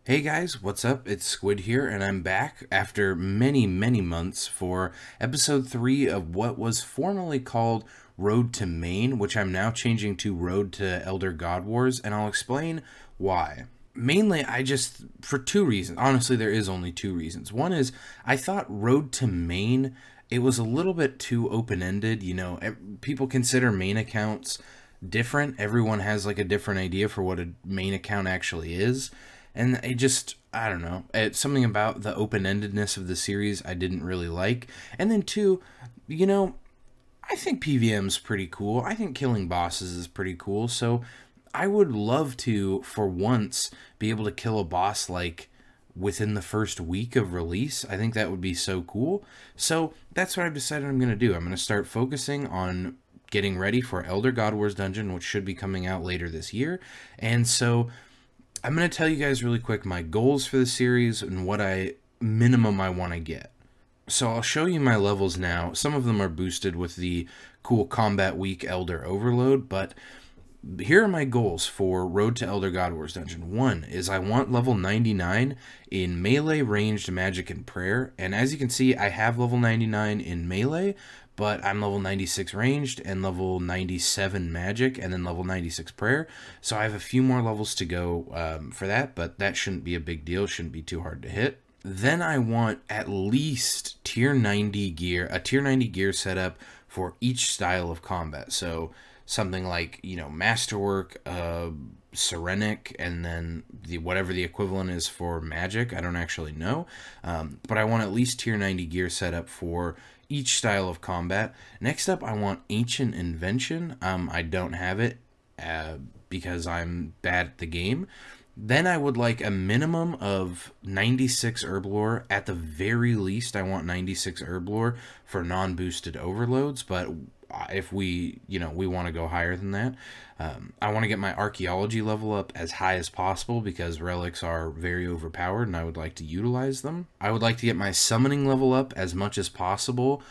Hey guys, what's up? It's Squid here, and I'm back after many months for episode 3 of what was formerly called Road to Maine, which I'm now changing to Road to Elder Godwars, and I'll explain why. Mainly, for two reasons. Honestly, there is only two reasons. One is, I thought Road to Maine, it was a little bit too open-ended. People consider main accounts different. Everyone has like a different idea for what a main account actually is. And I don't know, it's something about the open-endedness of the series I didn't really like. And then two, I think PvM's pretty cool. I think killing bosses is pretty cool. So I would love to, for once, be able to kill a boss like within the first week of release. I think that would be so cool. So that's what I've decided I'm going to do. I'm going to start focusing on getting ready for Elder Godwars Dungeon, which should be coming out later this year. And so I'm going to tell you guys really quick my goals for the series and what minimum I want to get. So I'll show you my levels now. Some of them are boosted with the cool Combat Week Elder Overload, but here are my goals for Road to Elder Godwars Dungeon. One is I want level 99 in Melee, Ranged, Magic, and Prayer. And as you can see, I have level 99 in Melee, but I'm level 96 Ranged and level 97 Magic and then level 96 Prayer. So I have a few more levels to go for that, but that shouldn't be a big deal. Shouldn't be too hard to hit. Then I want at least tier 90 gear, a tier 90 gear setup for each style of combat. So something like, Masterwork, Serenic, and then whatever the equivalent is for Magic. I don't actually know. But I want at least tier 90 gear setup for each style of combat. Next up, I want Ancient Invention. I don't have it because I'm bad at the game. Then I would like a minimum of 96 Herblore. At the very least, I want 96 Herblore for non-boosted overloads, but if we want to go higher than that. I want to get my archaeology level up as high as possible because relics are very overpowered and I would like to utilize them. I would like to get my summoning level up as much as possible.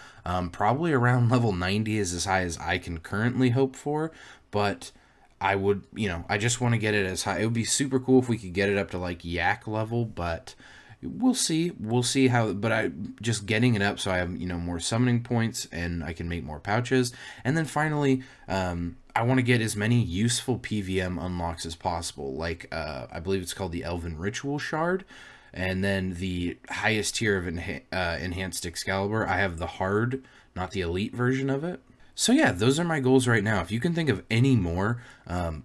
Probably around level 90 is as high as I can currently hope for, but I would, I just want to get it as high. It would be super cool if we could get it up to like Yak level, but we'll see. We'll see how, but just getting it up so I have, more summoning points and I can make more pouches. And then finally, I want to get as many useful PVM unlocks as possible. Like, I believe it's called the Elven Ritual Shard. And then the highest tier of Enhanced Excalibur, I have the hard, not the elite version of it. So yeah, those are my goals right now. If you can think of any more,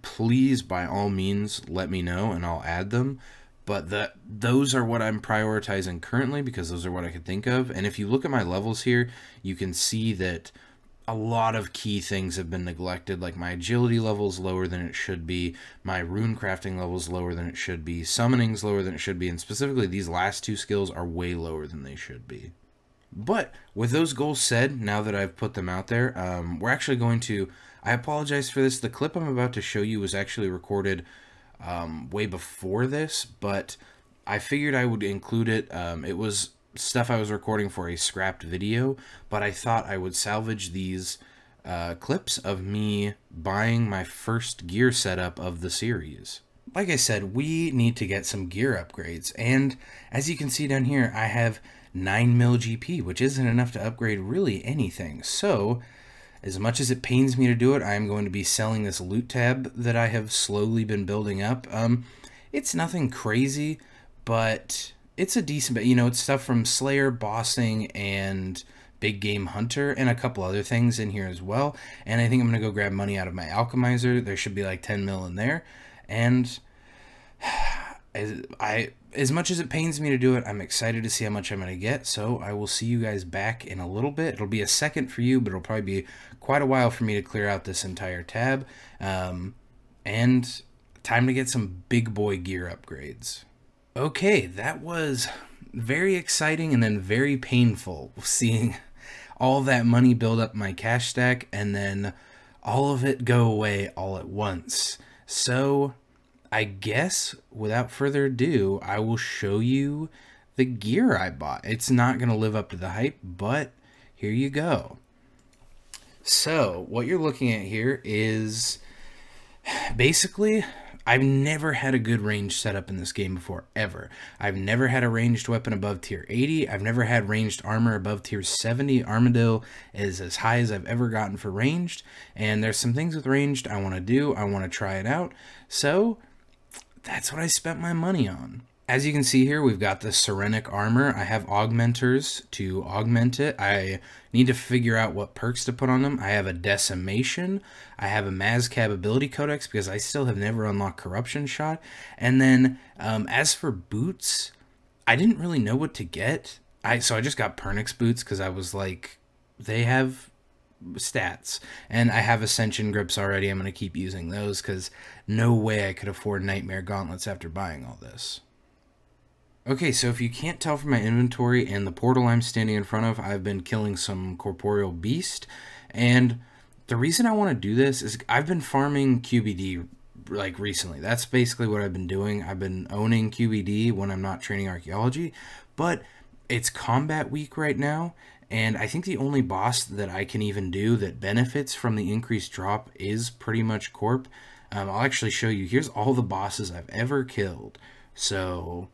please, by all means, let me know and I'll add them. But those are what I'm prioritizing currently because those are what I could think of. And if you look at my levels here, you can see that a lot of key things have been neglected. Like my agility level is lower than it should be. My rune crafting level is lower than it should be. Summoning's lower than it should be. And specifically, these last two skills are way lower than they should be. But with those goals said, now that I've put them out there, we're actually going to, I apologize for this. The clip I'm about to show you was actually recorded way before this, but I figured I would include it. It was stuff I was recording for a scrapped video, but I thought I would salvage these clips of me buying my first gear setup of the series. Like I said, we need to get some gear upgrades, and as you can see down here, I have 9 mil GP, which isn't enough to upgrade really anything. So as much as it pains me to do it, I am going to be selling this loot tab that I have slowly been building up. It's nothing crazy, but it's a decent bit. It's stuff from Slayer, Bossing, and Big Game Hunter, and a couple other things in here as well. And I think I'm going to go grab money out of my Alchemizer. There should be like 10 mil in there. And as much as it pains me to do it, I'm excited to see how much I'm going to get, so I will see you guys back in a little bit. It'll be a second for you, but it'll probably be quite a while for me to clear out this entire tab. And time to get some big boy gear upgrades. Okay, that was very exciting and then very painful, seeing all that money build up my cash stack and then all of it go away all at once. So I guess, without further ado, I will show you the gear I bought. It's not going to live up to the hype, but here you go. So, what you're looking at here is basically I've never had a good range setup in this game before, ever. I've never had a ranged weapon above tier 80. I've never had ranged armor above tier 70. Armadillo is as high as I've ever gotten for ranged, and there's some things with ranged I want to do. I want to try it out, so that's what I spent my money on. As you can see here, we've got the Serenic armor. I have augmenters to augment it. I need to figure out what perks to put on them. I have a decimation. I have a Mazcab ability codex because I still have never unlocked corruption shot. And then as for boots, I didn't really know what to get. So I just got Pernix boots because I was like, they have stats, and I have Ascension grips already. I'm going to keep using those because no way I could afford Nightmare gauntlets after buying all this. Okay, so if you can't tell from my inventory and the portal I'm standing in front of, I've been killing some corporeal beast, and the reason I want to do this is I've been farming QBD like recently. That's basically what I've been doing. I've been owning QBD when I'm not training archaeology, but it's combat week right now, and I think the only boss that I can even do that benefits from the increased drop is pretty much Corp. I'll actually show you. Here's all the bosses I've ever killed. So,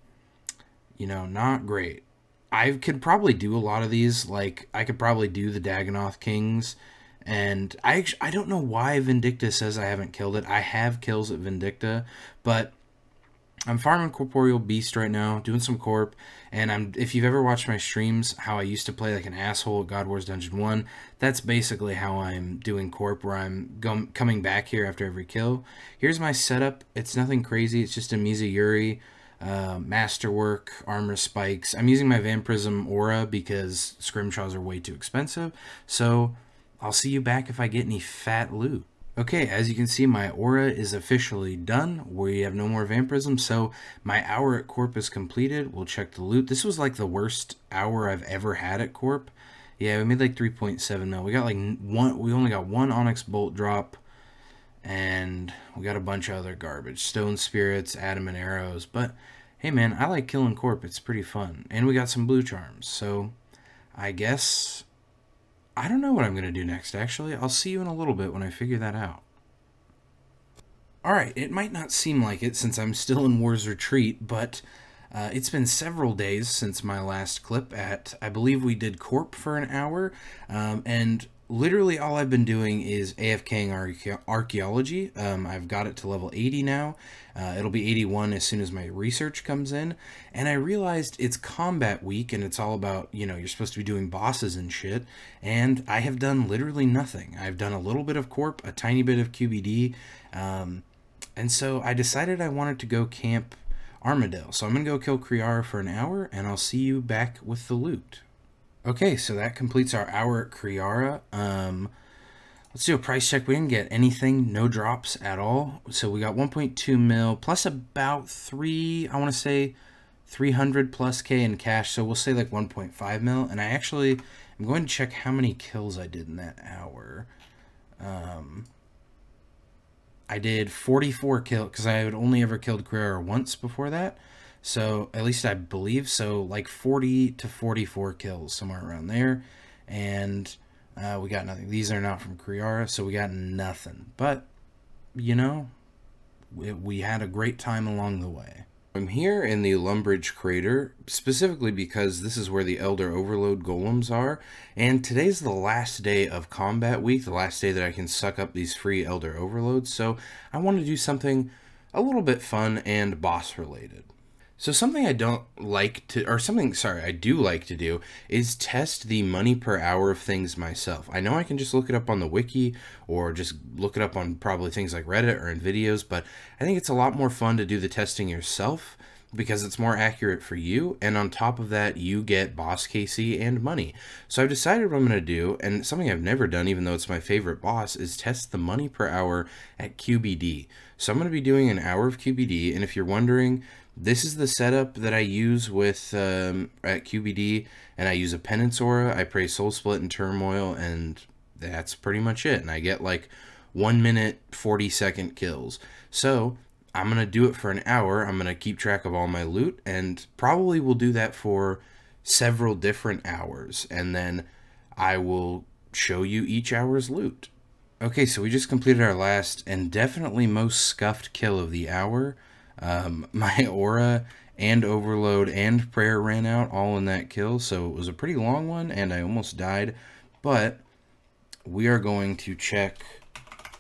you know, not great. I could probably do a lot of these. Like, I could probably do the Dagonoth Kings. And I don't know why Vindicta says I haven't killed it. I have kills at Vindicta. But I'm farming Corporeal Beast right now, doing some Corp. And if you've ever watched my streams, how I used to play like an asshole at Godwars Dungeon 1, that's basically how I'm doing Corp, where I'm coming back here after every kill. Here's my setup. It's nothing crazy. It's just a Mizuyuri, Masterwork, armor spikes. I'm using my Vampirism aura because Scrimshaws are way too expensive, so I'll see you back if I get any fat loot. Okay, as you can see, my aura is officially done. We have no more Vampirism, so my hour at Corp is completed. We'll check the loot. This was like the worst hour I've ever had at Corp. Yeah, we made like 3.7 mil. We got like we only got one Onyx Bolt drop, and we got a bunch of other garbage. Stone Spirits, Adamant Arrows. But, hey man, I like killing Corp. It's pretty fun. And we got some blue charms. So, I guess I don't know what I'm going to do next, actually. I'll see you in a little bit when I figure that out. Alright, it might not seem like it since I'm still in War's Retreat, but it's been several days since my last clip I believe we did Corp for an hour, and literally all I've been doing is AFKing archaeology. I've got it to level 80 now. It'll be 81 as soon as my research comes in. And I realized it's combat week and it's all about, you know, you're supposed to be doing bosses and shit. And I have done literally nothing. I've done a little bit of Corp, a tiny bit of QBD. And so I decided I wanted to go camp Armadillo. So I'm going to go kill Kriara for an hour and I'll see you back with the loot. Okay, so that completes our hour at Kriara. Let's do a price check. We didn't get anything, no drops at all. So we got 1.2 mil plus about I want to say 300 plus K in cash. So we'll say like 1.5 mil. And I'm going to check how many kills I did in that hour. I did 44 kills because I had only ever killed Kriara once before that. So, at least I believe so, like 40 to 44 kills, somewhere around there. And we got nothing. These are not from Kriara, so we got nothing. But, you know, we had a great time along the way. I'm here in the Lumbridge Crater, specifically because this is where the Elder Overload Golems are. And today's the last day of Combat Week, the last day that I can suck up these free Elder Overloads. So, I want to do something a little bit fun and boss-related. So something I do like to do is test the money per hour of things myself. I know I can just look it up on the wiki or just look it up on probably things like Reddit or in videos, but I think it's a lot more fun to do the testing yourself because it's more accurate for you, and on top of that, you get boss KC and money. So I've decided what I'm going to do, and something I've never done, even though it's my favorite boss, is test the money per hour at QBD. So I'm going to be doing an hour of QBD, and if you're wondering, this is the setup that I use with at QBD, and I use a Penance Aura, I pray Soul Split and Turmoil, and that's pretty much it. And I get like 1 minute, 40-second kills. So I'm going to do it for an hour. I'm going to keep track of all my loot, and probably will do that for several different hours. And then I will show you each hour's loot. Okay, so we just completed our last and definitely most scuffed kill of the hour. My aura and overload and prayer ran out all in that kill, so it was a pretty long one and I almost died. But we are going to check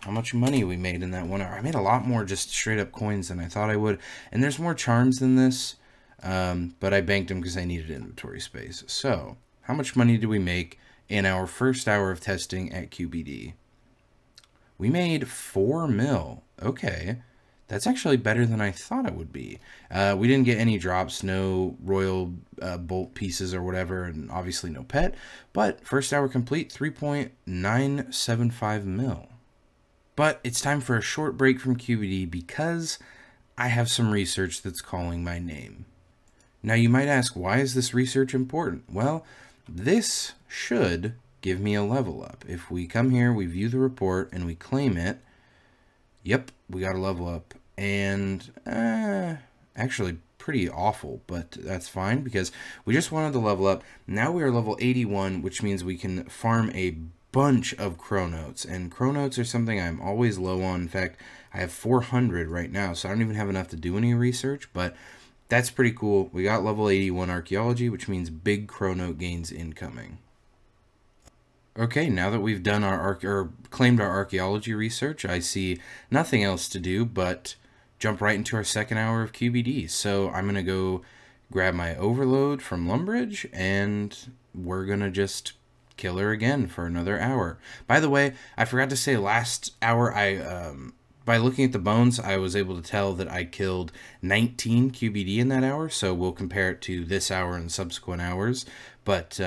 how much money we made in that 1 hour. I made a lot more just straight up coins than I thought I would. And there's more charms than this, but I banked them because I needed inventory space. So, how much money did we make in our first hour of testing at QBD? We made 4 mil. Okay. That's actually better than I thought it would be. We didn't get any drops, no royal bolt pieces or whatever, and obviously no pet. But first hour complete, 3.975 mil. But it's time for a short break from QBD because I have some research that's calling my name. Now you might ask, why is this research important? Well, this should give me a level up. If we come here, we view the report, and we claim it, yep, we got a level up. And actually pretty awful, but that's fine because we just wanted to level up. Now we are level 81, which means we can farm a bunch of chronotes, and chronotes are something I'm always low on. In fact, I have 400 right now, so I don't even have enough to do any research, but that's pretty cool. We got level 81 archaeology, which means big chronote gains incoming. Okay, now that we've done claimed our archaeology research, I see nothing else to do but jump right into our second hour of QBD. So I'm going to go grab my overload from Lumbridge, and we're going to just kill her again for another hour. By the way, I forgot to say last hour, by looking at the bones, I was able to tell that I killed 19 QBD in that hour, so we'll compare it to this hour and subsequent hours. But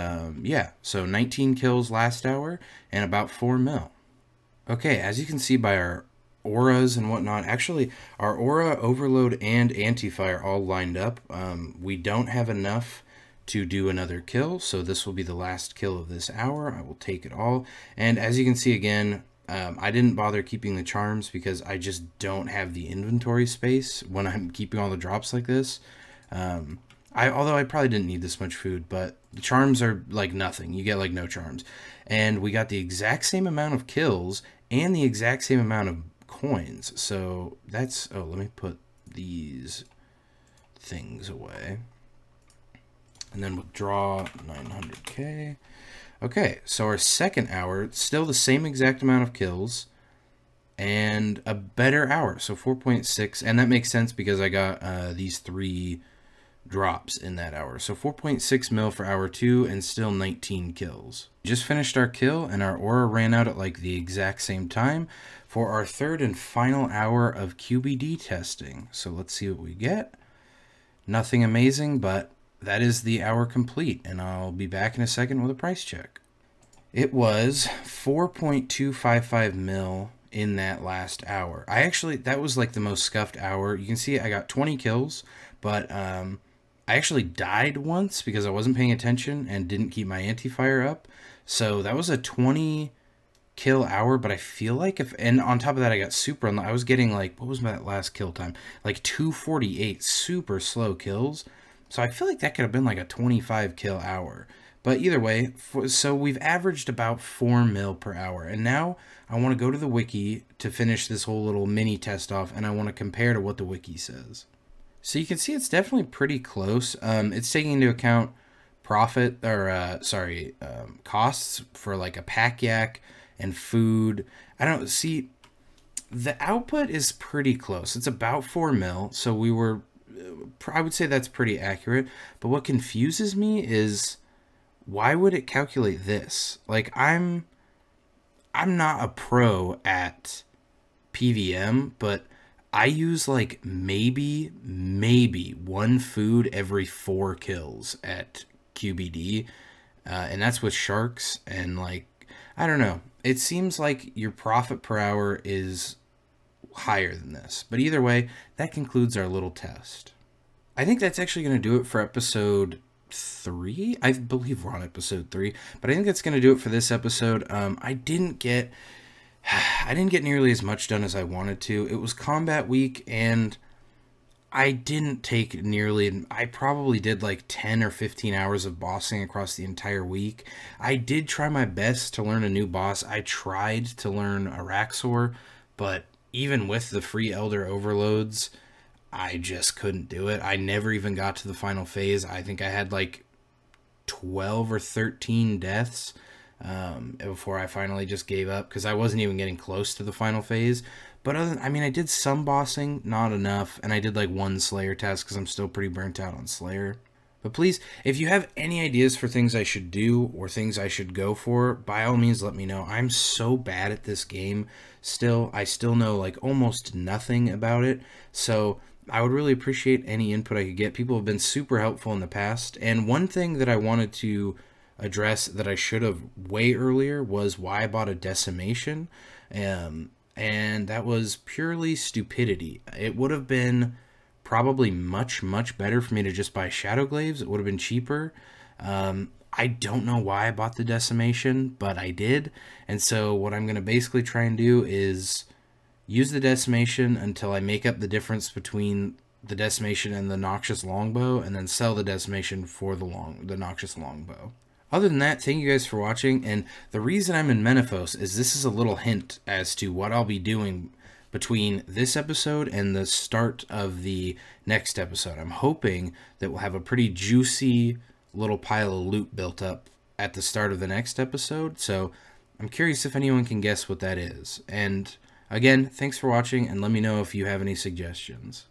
yeah, so 19 kills last hour and about 4 mil. Okay, as you can see by our auras and whatnot, actually our aura, overload, and anti-fire all lined up. We don't have enough to do another kill, so this will be the last kill of this hour. I will take it all. And as you can see again, I didn't bother keeping the charms because I just don't have the inventory space when I'm keeping all the drops like this. Although I probably didn't need this much food, but the charms are like nothing. You get like no charms. And we got the exact same amount of kills and the exact same amount of coins. So that's, oh, let me put these things away. And then withdraw 900k. Okay, so our second hour, still the same exact amount of kills and a better hour, so 4.6, and that makes sense because I got these 3 drops in that hour. So 4.6 mil for hour 2 and still 19 kills. Just finished our kill and our aura ran out at like the exact same time for our third and final hour of QBD testing. So let's see what we get. Nothing amazing, but that is the hour complete, and I'll be back in a second with a price check. It was 4.255 mil in that last hour. That was like the most scuffed hour. You can see I got 20 kills, but I actually died once because I wasn't paying attention and didn't keep my anti-fire up. So that was a 20 kill hour, but I feel like and on top of that I got super, I was getting like, what was my last kill time? Like 248 super slow kills. So I feel like that could have been like a 25 kill hour. But either way, so we've averaged about 4 mil per hour. And now I want to go to the wiki to finish this whole little mini test off, and I want to compare to what the wiki says. So you can see it's definitely pretty close. It's taking into account profit, or costs for like a pack yak and food. I don't see, the output is pretty close. It's about 4 mil. So I would say that's pretty accurate. But what confuses me is, why would it calculate this? Like, I'm not a pro at PVM, but I use like maybe 1 food every 4 kills at QBD, and that's with sharks. And like, I don't know, it seems like your profit per hour is higher than this. But either way, that concludes our little test. I think that's actually going to do it for episode 3. I believe we're on episode 3, but I think that's going to do it for this episode. I didn't get nearly as much done as I wanted to. It was combat week, and I didn't take nearly, I probably did like 10 or 15 hours of bossing across the entire week. I did try my best to learn a new boss. I tried to learn Araxor, but even with the free Elder Overloads, I just couldn't do it. I never even got to the final phase. I think I had like 12 or 13 deaths before I finally just gave up because I wasn't even getting close to the final phase. But I did some bossing, not enough, and I did like one Slayer task because I'm still pretty burnt out on Slayer. But please, if you have any ideas for things I should do or things I should go for, by all means let me know. I'm so bad at this game still. I still know like almost nothing about it. So I would really appreciate any input I could get. People have been super helpful in the past. And one thing that I wanted to address that I should have way earlier was why I bought a Decimation. And that was purely stupidity. It would have been probably much, much better for me to just buy Shadow Glaives. It would have been cheaper. I don't know why I bought the Decimation, but I did. And so what I'm going to basically try and do is use the Decimation until I make up the difference between the Decimation and the Noxious Longbow, and then sell the Decimation for the Noxious Longbow. Other than that, thank you guys for watching, and the reason I'm in Menaphos is this is a little hint as to what I'll be doing between this episode and the start of the next episode. I'm hoping that we'll have a pretty juicy little pile of loot built up at the start of the next episode, so I'm curious if anyone can guess what that is. And again, thanks for watching, and let me know if you have any suggestions.